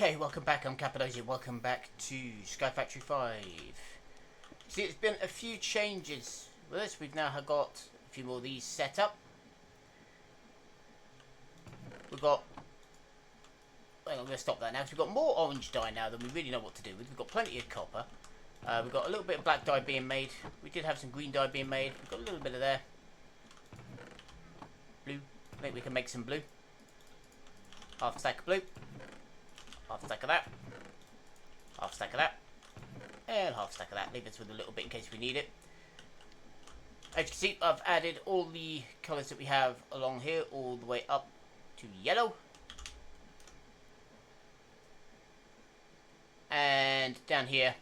Okay, welcome back. I'm Cappadocia. Welcome back to Sky Factory 5. See, it's been a few changes with this. We've now got a few more of these set up. We've got... Well, I'm going to stop that now because we've got more orange dye now than we really know what to do with. We've got plenty of copper. We've got a little bit of black dye being made. We did have some green dye being made. We've got a little bit of there. Blue. I think we can make some blue. Half a stack of blue. Half a stack of that. Half a stack of that. And half a stack of that. Leave us with a little bit in case we need it. As you can see, I've added all the colours that we have along here all the way up to yellow. And down here,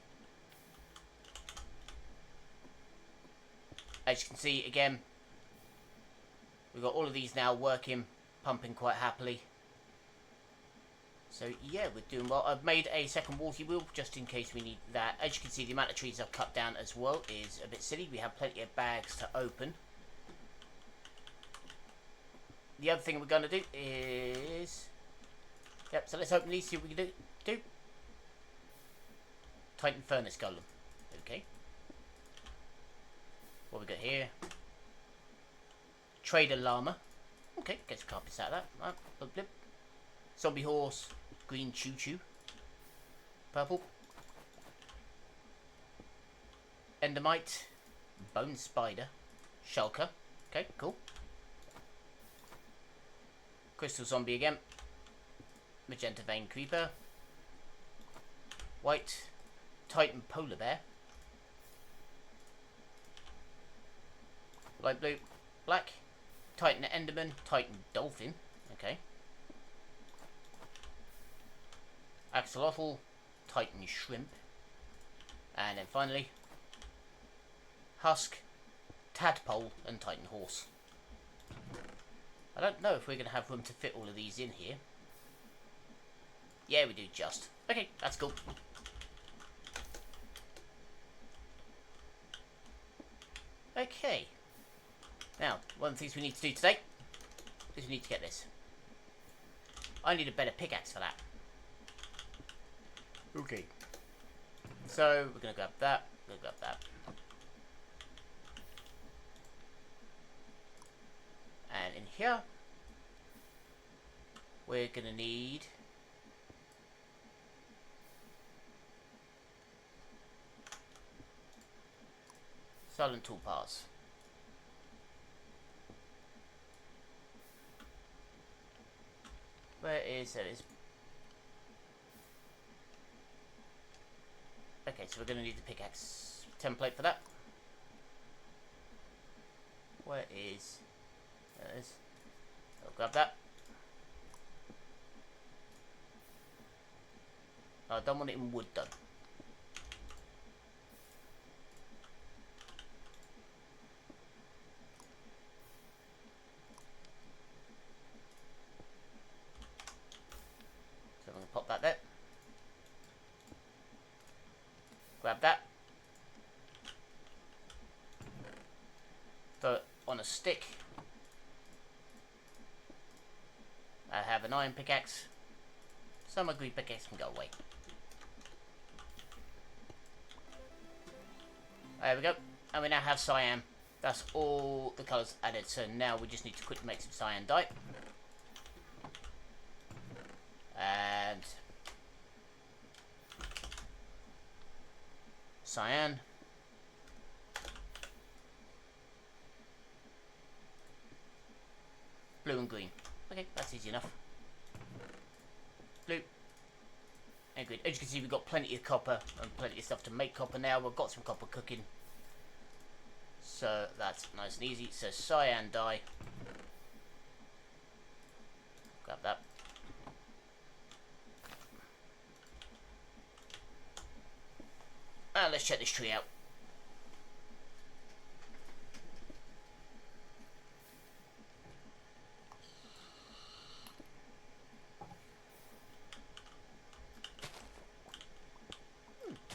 as you can see again, we've got all of these now working, pumping quite happily. So yeah, we're doing well. I've made a second water wheel just in case we need that. As you can see, the amount of trees I've cut down as well is a bit silly. We have plenty of bags to open. The other thing we're going to do is... Yep, so let's open these, see what we can do. Titan Furnace Golem. Okay. What we got here? Trader Llama. Okay, get some carpets out of that. Right, blip, blip. Zombie Horse. Green Choo Choo. Purple. Endermite. Bone Spider. Shulker. Okay, cool. Crystal Zombie again. Magenta Vein Creeper. White. Titan Polar Bear. Light blue. Black. Titan Enderman. Titan Dolphin. Okay. Axolotl, Titan Shrimp, and then finally Husk, Tadpole, and Titan Horse. I don't know if we're going to have room to fit all of these in here. Yeah, we do just. Okay, that's cool. Okay. Now, one of the things we need to do today is we need to get this. I need a better pickaxe for that. Okay. So, we're going to grab that. We're going to grab that. And in here, we're going to need silent toolpaths. Where is there? Is okay, so we're going to need the pickaxe template for that. Where is... There it is. I'll grab that. I don't want it in wood done. So I'm going to pop that there. Grab that. Throw it on a stick. I have an iron pickaxe, so my green pickaxe can go away. There we go. And we now have cyan. That's all the colours added. So now we just need to quickly make some cyan dye. And cyan. Blue and green. Okay, that's easy enough. Blue and green. As you can see, we've got plenty of copper and plenty of stuff to make copper now. We've got some copper cooking. So that's nice and easy. So cyan dye. Grab that. And let's check this tree out.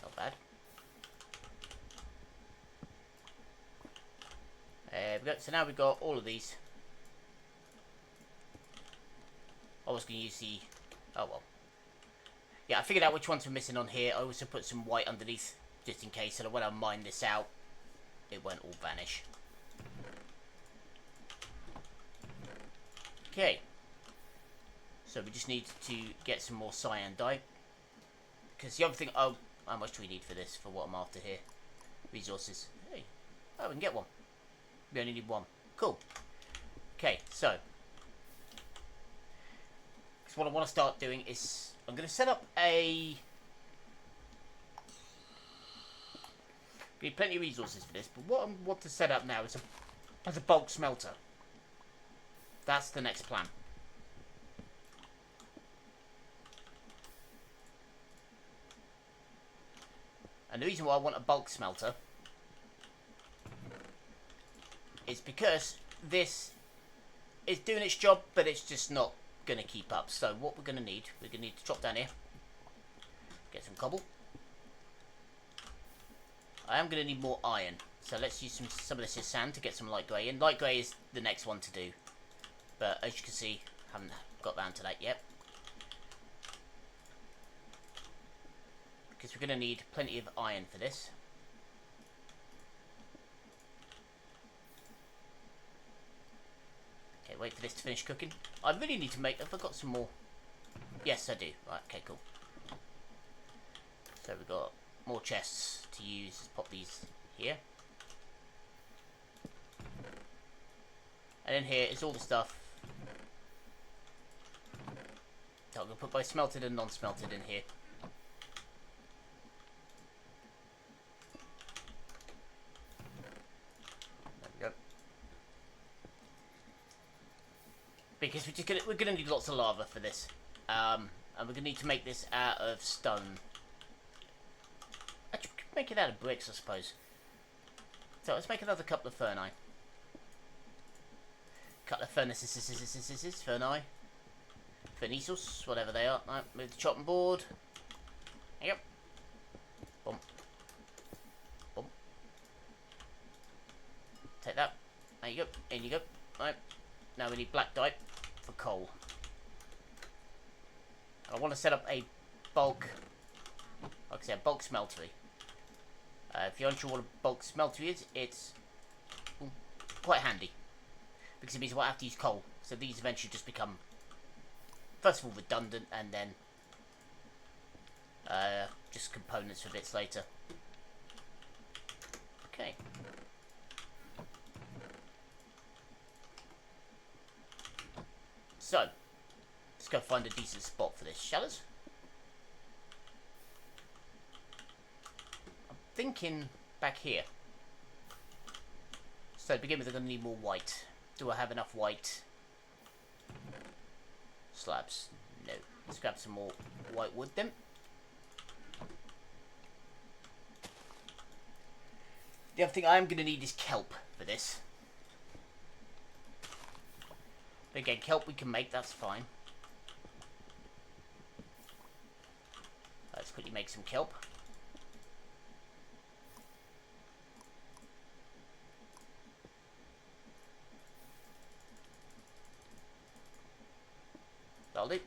Not bad. There we go. So now we've got all of these. I was going to use the... Oh well. Yeah, I figured out which ones were missing on here. I also put some white underneath, just in case, so that when I mine this out, it won't all vanish. Okay. So we just need to get some more cyan dye. Because the other thing... Oh, how much do we need for this, for what I'm after here? Resources. Hey. Oh, we can get one. We only need one. Cool. Okay, so... So what I want to start doing is... I'm going to set up a... Need plenty of resources for this, but what I want to set up now is a bulk smelter. That's the next plan. And the reason why I want a bulk smelter is because this is doing its job, but it's just not going to keep up. So what we're going to need to drop down here, get some cobble. I am going to need more iron, so let's use some of this here sand to get some light grey in. Light grey is the next one to do, but as you can see, haven't got round to that yet. Because we're going to need plenty of iron for this. Okay, wait for this to finish cooking. I really need to make... Have I got some more? Yes, I do. Right, okay, cool. So we've got more chests to use. Let's pop these here. And in here is all the stuff that I'm going to put both smelted and non-smelted in here. There we go. Because we're gonna need lots of lava for this, and we're gonna need to make this out of stone. Actually, we could make it out of bricks, I suppose. So let's make another couple of ferni. Couple of furnaces, ferni, furnaces, whatever they are. Right, move the chopping board. Yep. Boom. Boom. Take that. There you go. In you go. Right. Now we need black dye for coal. I want to set up a bulk, like I said, bulk smeltery. If you're unsure what a bulk smeltery is, it's quite handy. Because it means I won't have to use coal. So these eventually just become, first of all, redundant, and then just components for bits later. Okay. So, let's go find a decent spot for this, shall us? I'm thinking back here. So to begin with, I'm going to need more white. Do I have enough white slabs? No. Let's grab some more white wood then. The other thing I am going to need is kelp for this. But again, kelp we can make, that's fine. Let's quickly make some kelp. That'll do.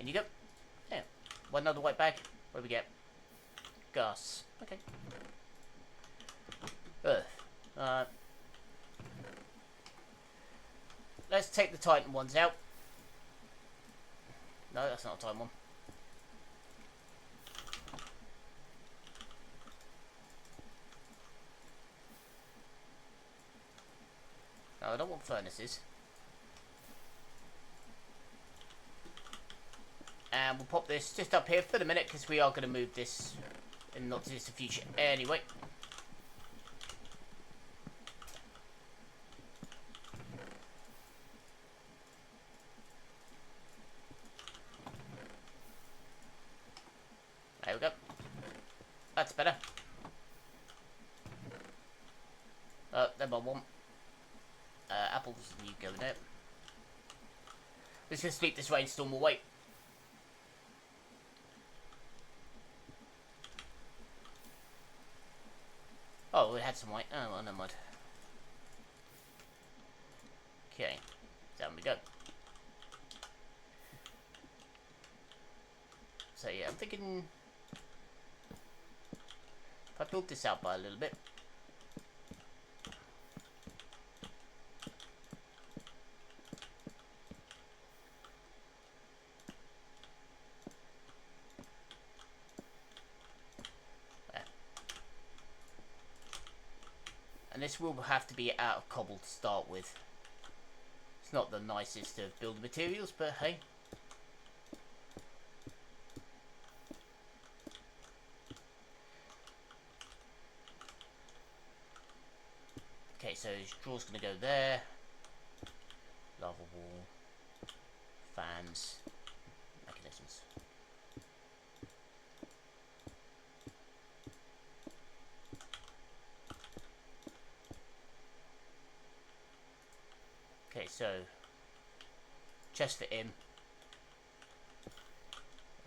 In you go. Yeah. One another white bag. What do we get? Gas. Okay. Let's take the Titan ones out. No, that's not a Titan one. No, I don't want furnaces. And we'll pop this just up here for the minute, because we are going to move this in the not too distant future anyway. There we go. That's better. Then I want apples, and you go in there. Let's just sleep this rainstorm away. Oh, we had some white. Oh, well, never mind. Okay, down we go. So yeah, I'm thinking if I build this out by a little bit. There. And this will have to be out of cobble to start with. It's not the nicest of building materials, but hey. Okay, so draw's going to go there. Lava wall. Fans. Mechanisms. Okay, so chest for him.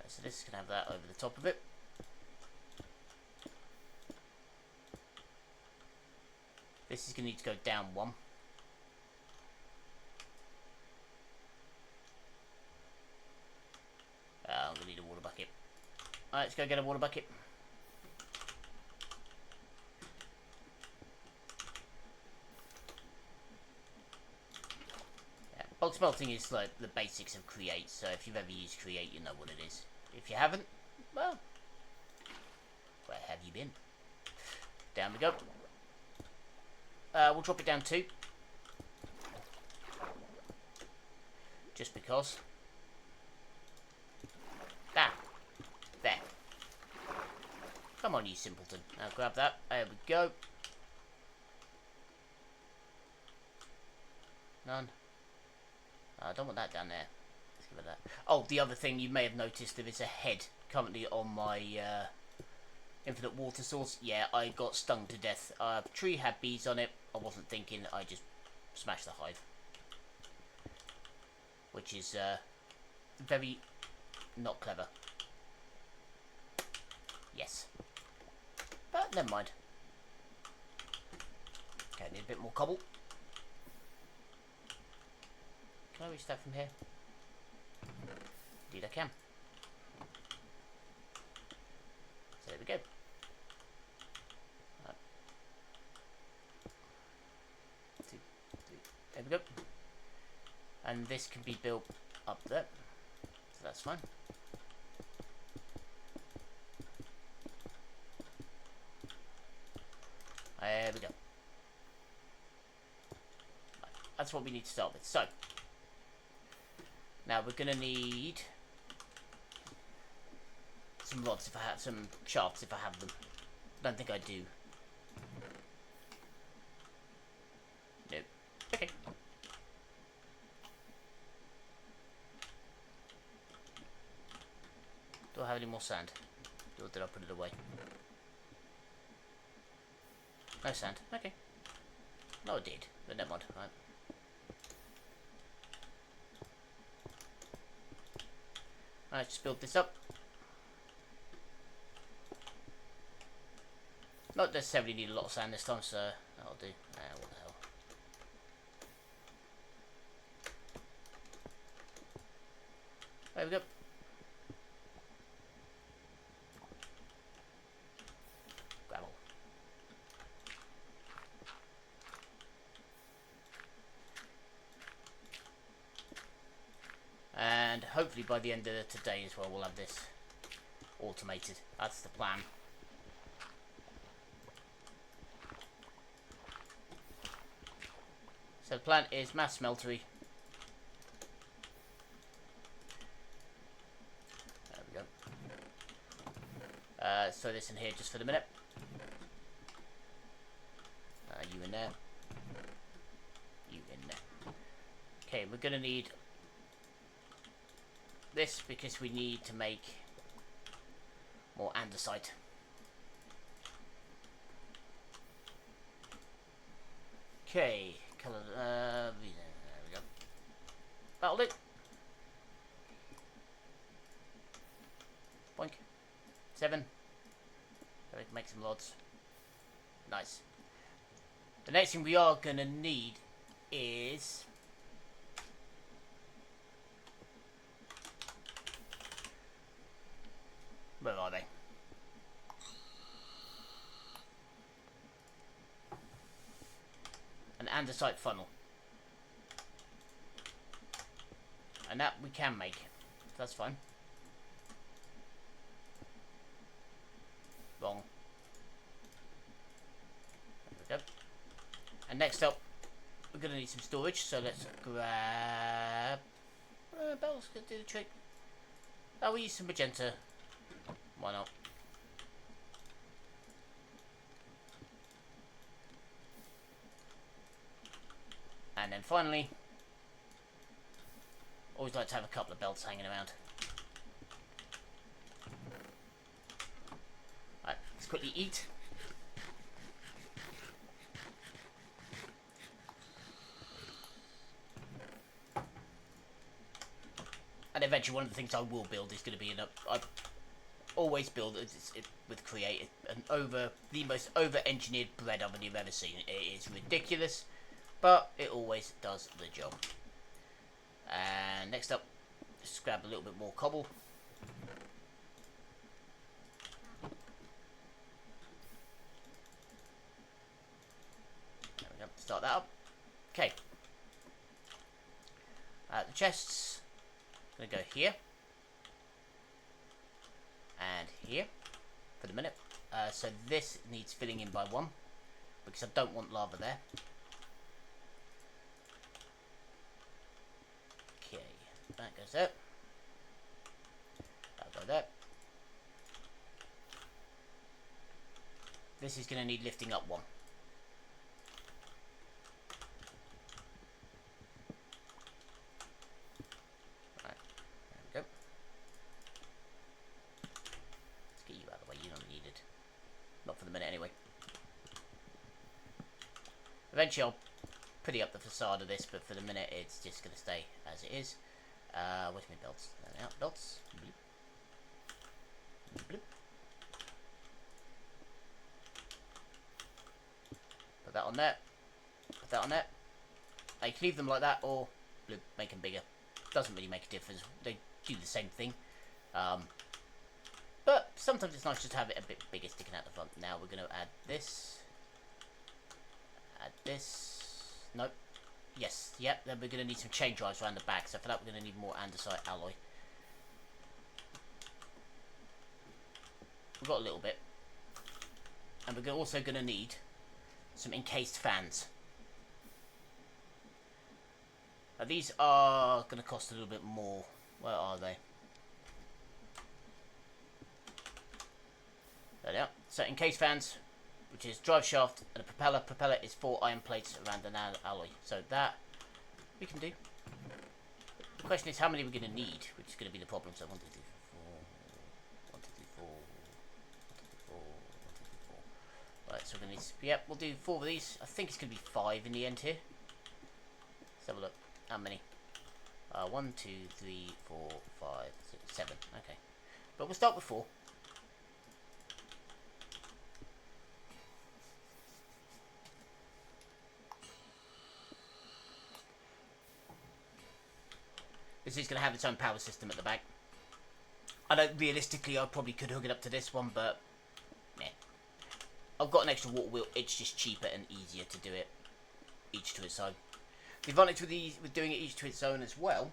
So this is going to have that over the top of it. This is going to need to go down one. I'm going to need a water bucket. Alright, let's go get a water bucket. Yeah, bulk smelting is like the basics of Create, so if you've ever used Create, you know what it is. If you haven't, well, where have you been? Down we go. We'll drop it down 2. Just because. Ah, there. Come on, you simpleton. Now grab that. There we go. None. I don't want that down there. Let's give it that. Oh, the other thing you may have noticed, there is a head currently on my infinite water source. Yeah, I got stung to death. Tree had bees on it. I wasn't thinking. I just smashed the hive, which is very not clever. Yes, but never mind. Okay, need a bit more cobble. Can I reach that from here? Indeed, I can. So there we go. There we go. And this can be built up there. So that's fine. There we go. That's what we need to start with. So, now we're going to need some rods if I have, some shafts if I have them. Don't think I do. Nope. Okay. Do I have any more sand? Or did I put it away? No sand. Okay. No, I did, but never mind. Right. Let's just build this up. Not necessarily need a lot of sand this time, so that'll do. What the hell. There we go. Gravel. And hopefully by the end of today as well, we'll have this automated. That's the plan. So the plan is mass smeltery. There we go. So this in here just for the minute. You in there. You in there. Okay, we're gonna need this because we need to make more andesite. Okay, color. There we go. That'll do. Boink. 7. So we can make some rods. Nice. The next thing we are gonna need is andesite funnel. And that we can make. That's fine. Wrong. There we go. And next up, we're going to need some storage, so let's grab... Bells could do the trick. Oh, we use some magenta. Why not? And then finally, always like to have a couple of belts hanging around. Right, let's quickly eat. And eventually one of the things I will build is going to be I always build with Create the most over-engineered bread oven you've ever seen. It is ridiculous, but it always does the job. And next up, just grab a little bit more cobble. There we go. Start that up. Okay. The chests. I'm going to go here. And here. For the minute. So this needs filling in by 1. Because I don't want lava there. Okay. That goes there. That'll go there. This is going to need lifting up 1. Right. There we go. Let's get you out of the way. You're not needed. Not for the minute anyway. Eventually I'll pretty up the facade of this, but for the minute it's just going to stay as it is. Where's my belts? There they are. Belts. Bloop. Bloop. Put that on there. Put that on there. Now you can leave them like that, or bloop, make them bigger. Doesn't really make a difference. They do the same thing. But sometimes it's nice just to have it a bit bigger sticking out the front. Now we're going to add this. Add this. Nope. Yes. Yep. Then we're going to need some chain drives around the back. So for that we're going to need more andesite alloy. We've got a little bit. And we're also going to need some encased fans. Now these are going to cost a little bit more. Where are they? There they are. So encased fans, which is drive shaft and a propeller. Propeller is 4 iron plates around an alloy. So that we can do. The question is how many we're going to need, which is going to be the problem. So 1, 2, 3, 4, 1, 2, 3, 4, 1, 2, 3, 4, 1, 2, 3, 4. Right, so we're going to need, yep, we'll do 4 of these. I think it's going to be 5 in the end here. Let's have a look. How many? 1, 2, 3, 4, 5, 6, 7. Okay. But we'll start with 4. This is going to have its own power system at the back. I know realistically I probably could hook it up to this one, but meh. I've got an extra water wheel. It's just cheaper and easier to do it each to its own. The advantage with doing it each to its own as well,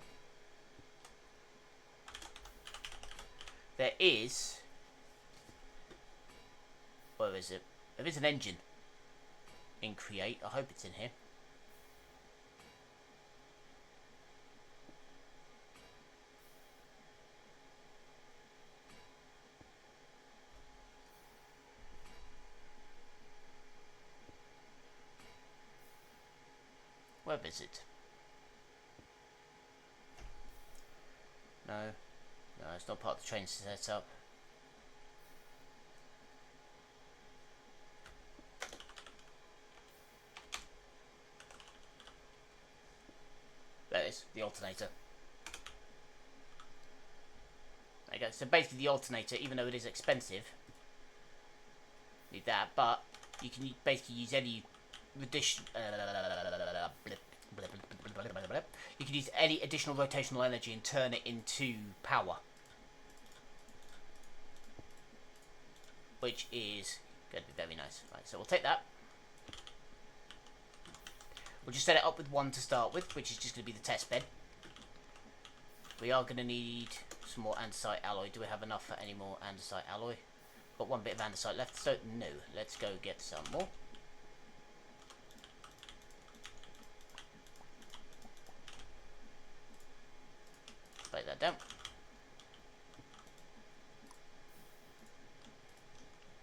there is, where is it? There is an engine in Create. I hope it's in here. Where is it? No, it's not part of the train setup. There it is, the alternator. There you go. So basically the alternator, even though it is expensive, need that, but you can basically use any you can use any additional rotational energy and turn it into power, which is going to be very nice. Right, so we'll take that. We'll just set it up with one to start with, which is just going to be the test bed. We are going to need some more andesite alloy. Do we have enough for any more andesite alloy? Got one bit of andesite left, so no. Let's go get some more. Lay that down.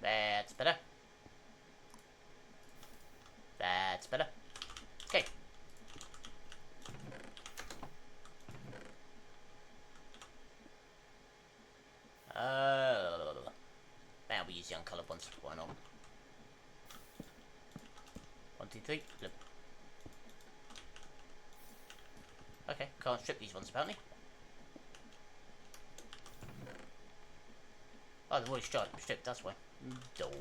That's better. That's better. Okay. Now we use the uncoloured ones. Why not? 1, 2, 3. Flip. Okay, can't strip these ones apparently. Oh, they've already stripped, that's why. Dull.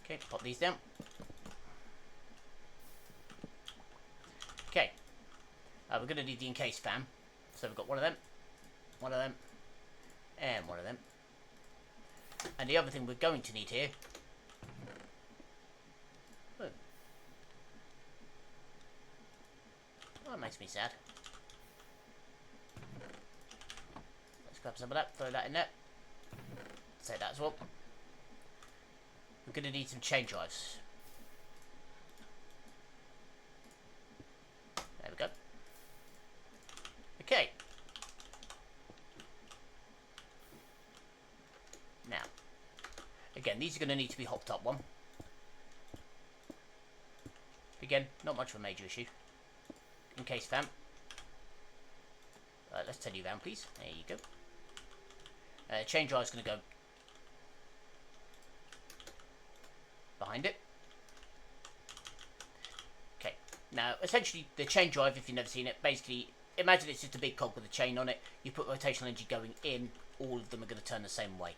Okay, pop these down. Okay. We're going to need the encased fan. So we've got one of them, and one of them. And the other thing we're going to need here... Oh, that makes me sad. Let's grab some of that, throw that in there. Say that as well. We're going to need some chain drives. There we go. Okay. Now, again, these are going to need to be hopped up one. Again, not much of a major issue. Encased fan. Let's turn you around, please. There you go. Chain drive is going to go behind it. Okay. Now, essentially, the chain drive, if you've never seen it, basically, imagine it's just a big cog with a chain on it. You put rotational energy going in, all of them are going to turn the same way.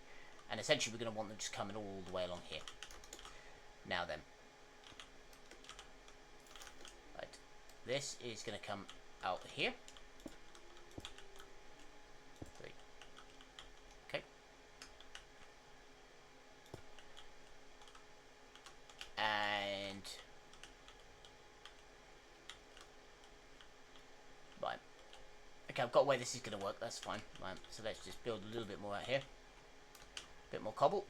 And essentially, we're going to want them just coming all the way along here. Now then. Right. This is going to come out here. 3. Okay. And... Right. Okay, I've got a way this is going to work. That's fine. Right. So let's just build a little bit more out here. A bit more cobble.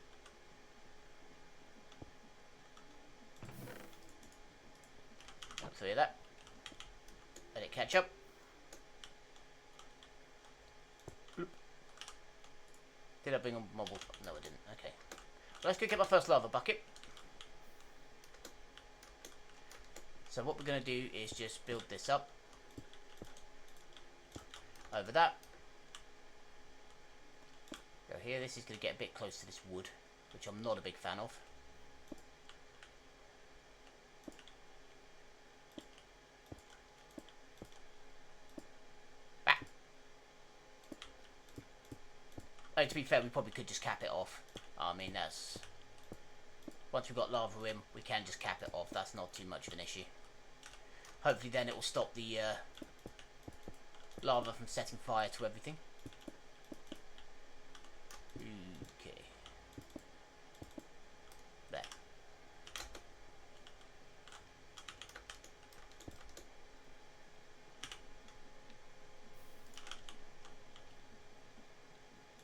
Up 3 of that. Let it catch up. Bloop. Did I bring a mobile? No, I didn't. Okay. Well, let's go get my first lava bucket. So what we're going to do is just build this up. Over that. Go here. This is going to get a bit close to this wood, which I'm not a big fan of. Bah. Oh, to be fair, we probably could just cap it off. I mean, that's... Once we've got lava in, we can just cap it off. That's not too much of an issue. Hopefully then it will stop the lava from setting fire to everything. Okay. There.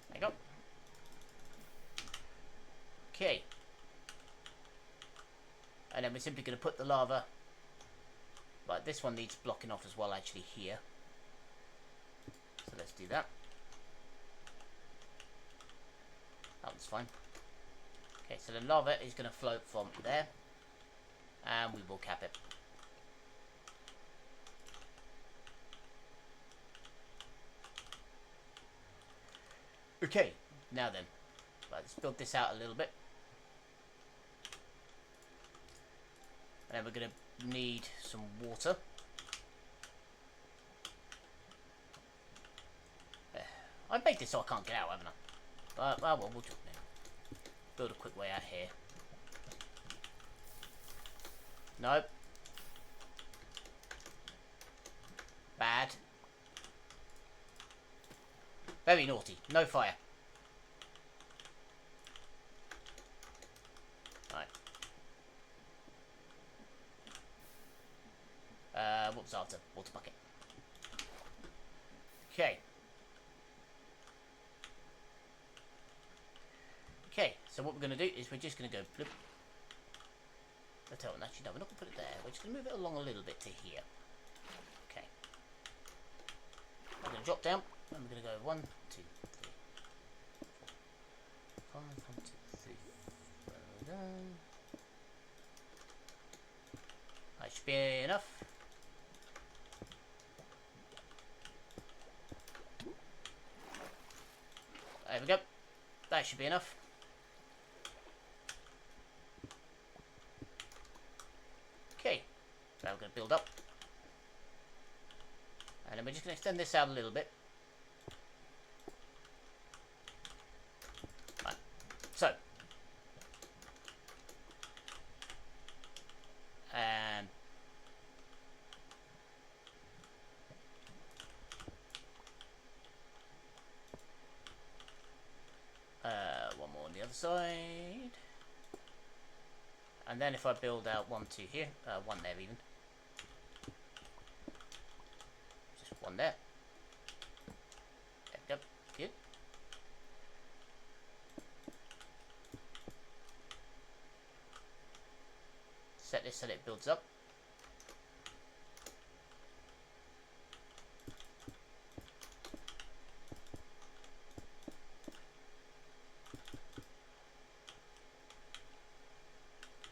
There you go. Okay. And then we're simply going to put the lava... Right, this one needs blocking off as well, actually, here. So let's do that. That one's fine. Okay, so the lava is going to float from there. And we will cap it. Okay, now then. Right, let's build this out a little bit. And then we're going to need some water. I've made this so I can't get out, haven't I? Well, we'll just build a quick way out here. Nope. Bad. Very naughty. No fire. Right. What was after? Water bucket. Okay. Okay, so what we're going to do is we're just going to go bloop. Let's tell them, actually, no, we're not going to put it there. We're just going to move it along a little bit to here. Okay. I'm going to drop down, and we're going to go 1, 2, 3, 4, 5, 1, 2, 3. That should be enough. There we go. That should be enough. Okay, so we're going to build up. And then we're just going to extend this out a little bit. Right, so. And one more on the other side. And then if I build out 1, 2 here, 1 there even. Just 1 there. There we go. Good. Set this so that it builds up.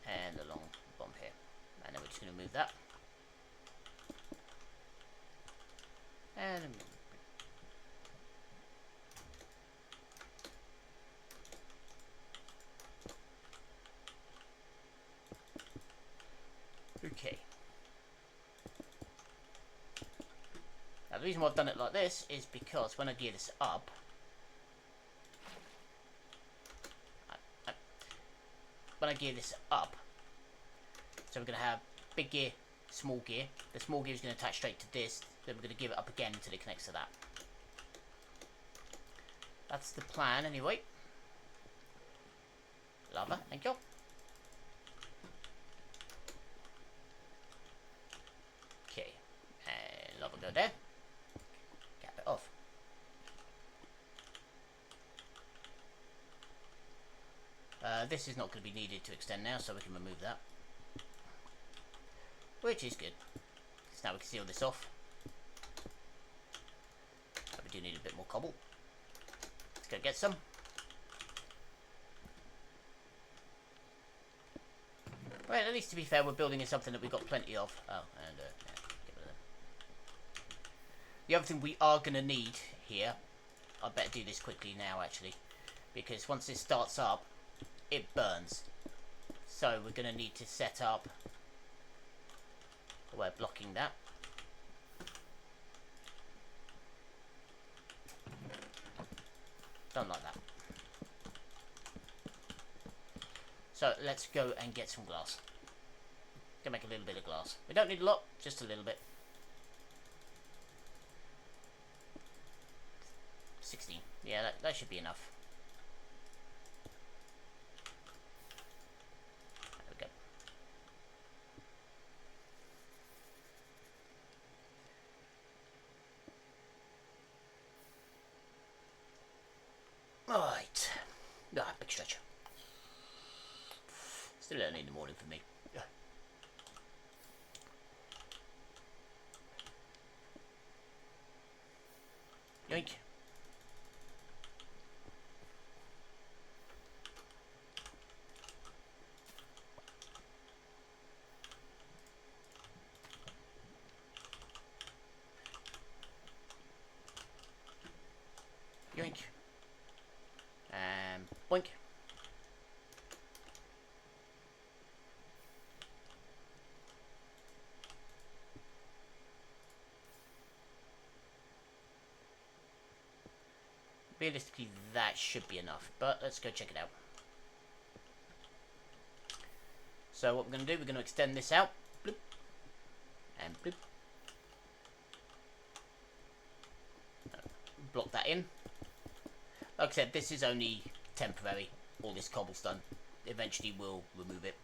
And along the bottom here. And then we're just going to move that. And okay. Now the reason why I've done it like this is because when I gear this up, so we're going to have big gear, small gear. The small gear is going to attach straight to this. Then we're going to give it up again until it connects to that. That's the plan anyway. Lava, thank you. Okay, and lava go there. Cap it off. This is not going to be needed to extend now, so we can remove that. Which is good. So now we can seal this off. We do need a bit more cobble. Let's go get some. Right, at least to be fair, we're building in something that we've got plenty of. Oh, and yeah, get rid of them. The other thing we are going to need here, I better do this quickly now actually, because once this starts up, it burns. So we're going to need to set up a way of blocking that. Don't like that. So let's go and get some glass. Gonna make a little bit of glass. We don't need a lot, just a little bit. 16. Yeah, that should be enough. There we go. Right. Ah, big stretcher. Still early in the morning for me. Yoink. Yoink. And boink. Realistically, that should be enough, but let's go check it out. So what we're going to do, we're going to extend this out, bloop, and bloop. Block that in. Like I said, this is only temporary. All this cobblestone. Eventually we'll remove it.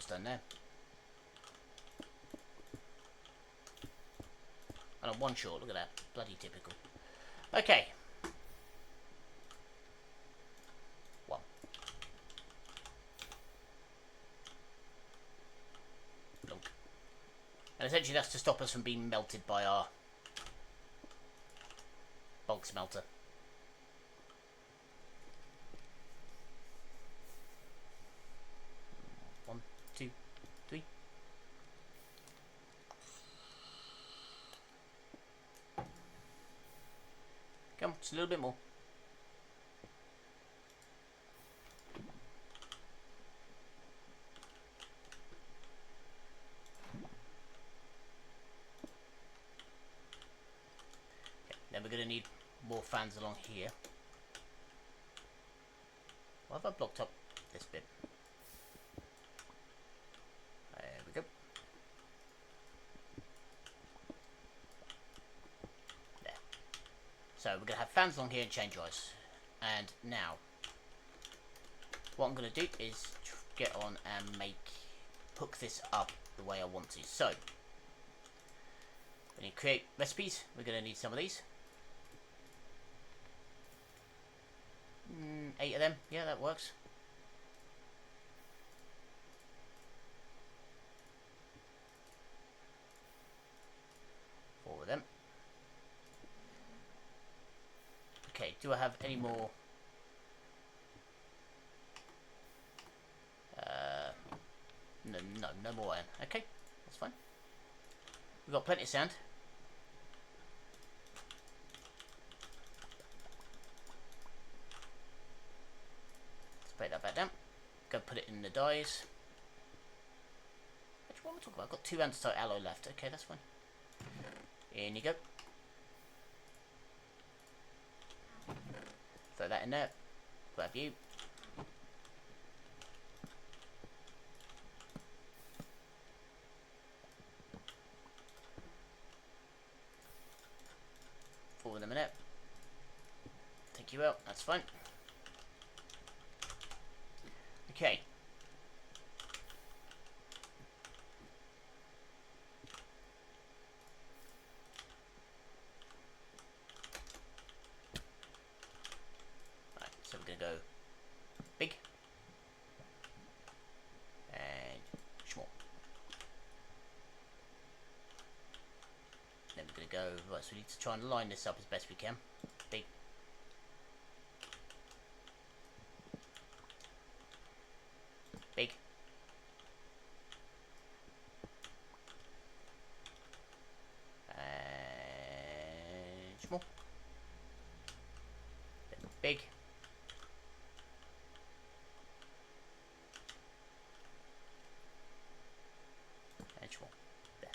cobblestone there. And I'm one short, look at that. Bloody typical. Okay. One. Blunk. And essentially that's to stop us from being melted by our bulk smelter. One, two, three. Come on, just a little bit more. Okay, then we're going to need more fans along here. Why have I blocked up this bit? There we go. There. So we're going to have fans along here and change eyes. And now, what I'm going to do is get on and hook this up the way I want to. So, when you create recipes, we're going to need some of these. 8 of them, yeah, that works. Four of them. Okay, do I have any more? No more iron. Okay, that's fine. We've got plenty of sand. Let's break that back down. Go put it in the dyes. Actually, what am I talking about? I've got 2 andesite alloy left. Okay, that's fine. In you go. Throw that in there. Grab you. Forward a minute. Take you out. That's fine. Okay. Right, so we're going to go big and small. Then we're going to go, right, so we need to try and line this up as best we can. Big. Big. And small. Then big. And small. There.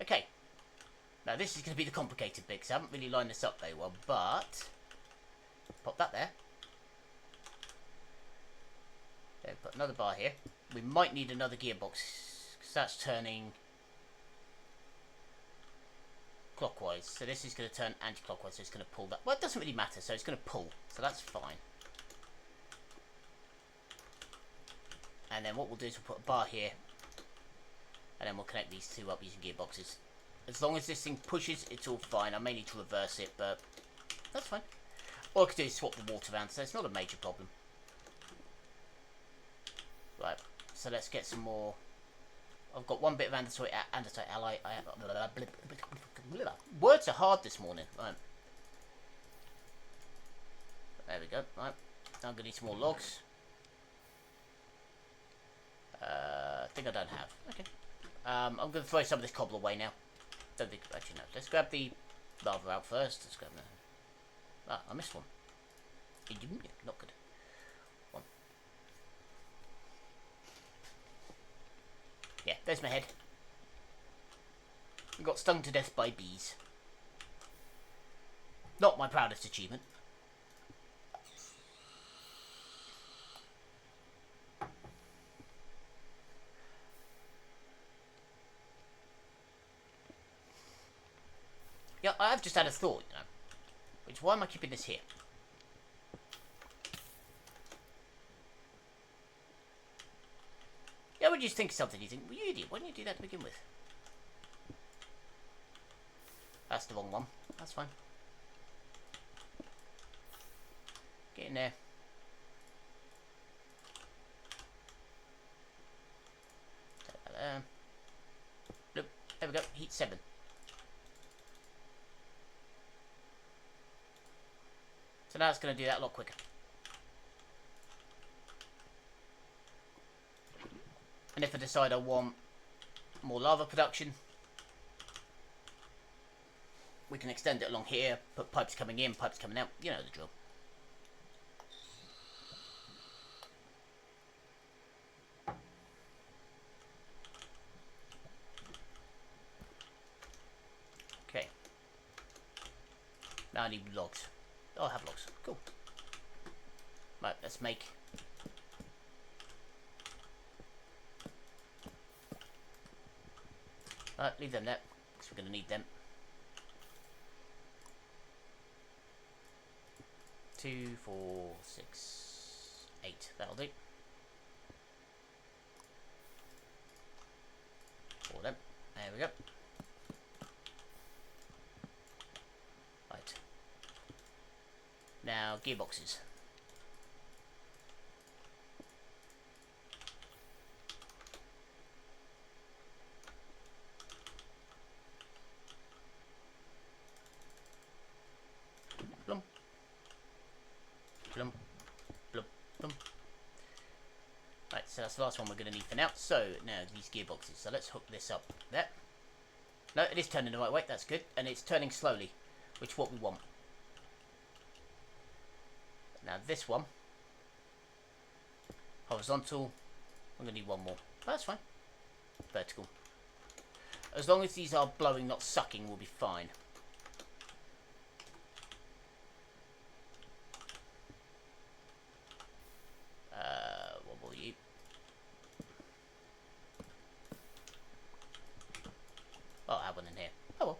Okay. Now this is going to be the complicated bit because I haven't really lined this up very well, but pop that there. Okay, put another bar here. We might need another gearbox because that's turning clockwise. So this is going to turn anti-clockwise, so it's going to pull that. Well, it doesn't really matter, so it's going to pull. So that's fine. And then what we'll do is we'll put a bar here. And then we'll connect these two up using gearboxes. As long as this thing pushes, it's all fine. I may need to reverse it, but that's fine. All I could do is swap the water around, so it's not a major problem. Right, so let's get some more. I've got one bit of andesite alloy. Words are hard this morning. Right. There we go. Right, now I'm going to need some more logs. I think I don't have. Okay. I'm going to throw some of this cobble away now. Don't think, actually no. Let's grab the lava out first. Let's grab that. Ah, I missed one. Not good. One. Yeah, there's my head. I got stung to death by bees. Not my proudest achievement. Yeah, I've just had a thought, you know. Which, why am I keeping this here? when you think of something, you think, well, you idiot, why didn't you do that to begin with? That's the wrong one. That's fine. Get in there. Look, there we go. Heat 7. So now it's going to do that a lot quicker. And if I decide I want more lava production, we can extend it along here, put pipes coming in, pipes coming out. You know the drill. Okay. Now I need logs. Oh, I have logs. Cool. Right, let's make... Right, leave them there, because we're going to need them. 2, 4, 6, 8. That'll do. 4 of them. There we go. Right. Now, gearboxes. Blum. Blum. Blum. Blum. Right, so that's the last one we're going to need for now. So, now these gearboxes. So let's hook this up there. No, it is turning the right way. That's good. And it's turning slowly, which is what we want. Now this one, horizontal, I'm going to need one more, but that's fine. Vertical. As long as these are blowing, not sucking, we'll be fine. What will you? Oh, I have one in here. Oh well.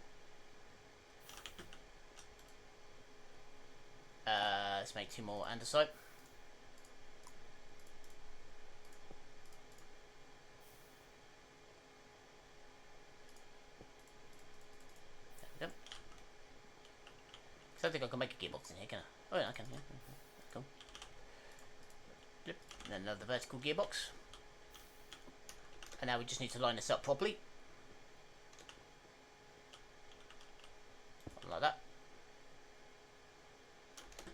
Let's make 2 more andesite. There we go. I don't think I can make a gearbox in here, can I? Oh yeah, I can. Yeah. Cool. Yep. And then another vertical gearbox. And now we just need to line this up properly. Like that.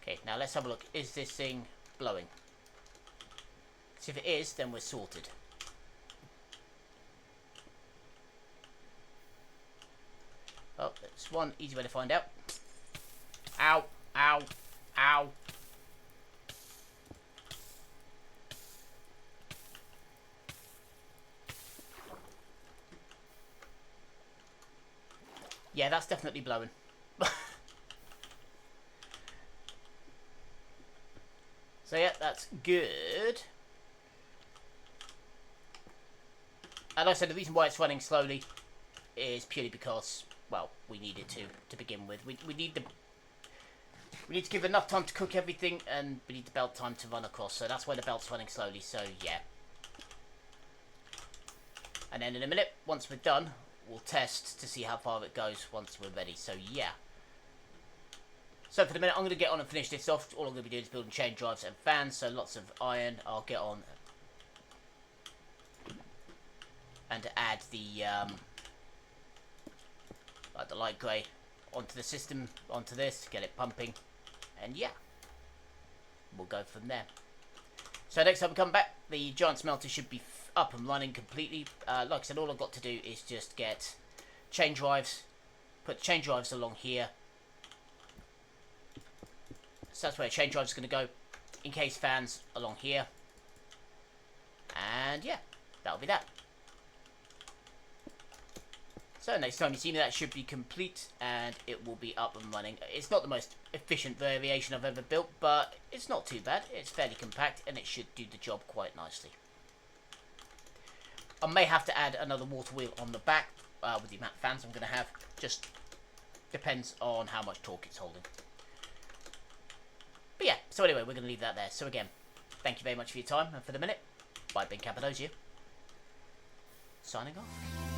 Okay, now let's have a look. Is this thing blowing? So if it is, then we're sorted. Oh, that's one easy way to find out. Ow, ow, ow. Yeah, that's definitely blowing. So yeah, that's good. And like I said, the reason why it's running slowly is purely because, well, we need it to begin with. We need to give enough time to cook everything, and we need the belt time to run across. So that's why the belt's running slowly. So yeah. And then in a minute, once we're done, we'll test to see how far it goes once we're ready. So yeah. So for the minute, I'm going to get on and finish this off. All I'm going to be doing is building chain drives and fans. So lots of iron. I'll get on and to add the like the light grey onto the system, onto this, get it pumping, and yeah, we'll go from there. So next time we come back, the giant smelter should be up and running completely. Like I said, all I've got to do is just get chain drives, put chain drives along here. So that's where chain drive is going to go. Encased fans along here. And yeah, that'll be that. So next time you see me, that should be complete and it will be up and running. It's not the most efficient variation I've ever built, but it's not too bad. It's fairly compact and it should do the job quite nicely. I may have to add another water wheel on the back with the amount of fans I'm going to have. Just depends on how much torque it's holding. But yeah, so anyway, we're going to leave that there. So again, thank you very much for your time, and for the minute, bye, Ben Cappadocia. signing off.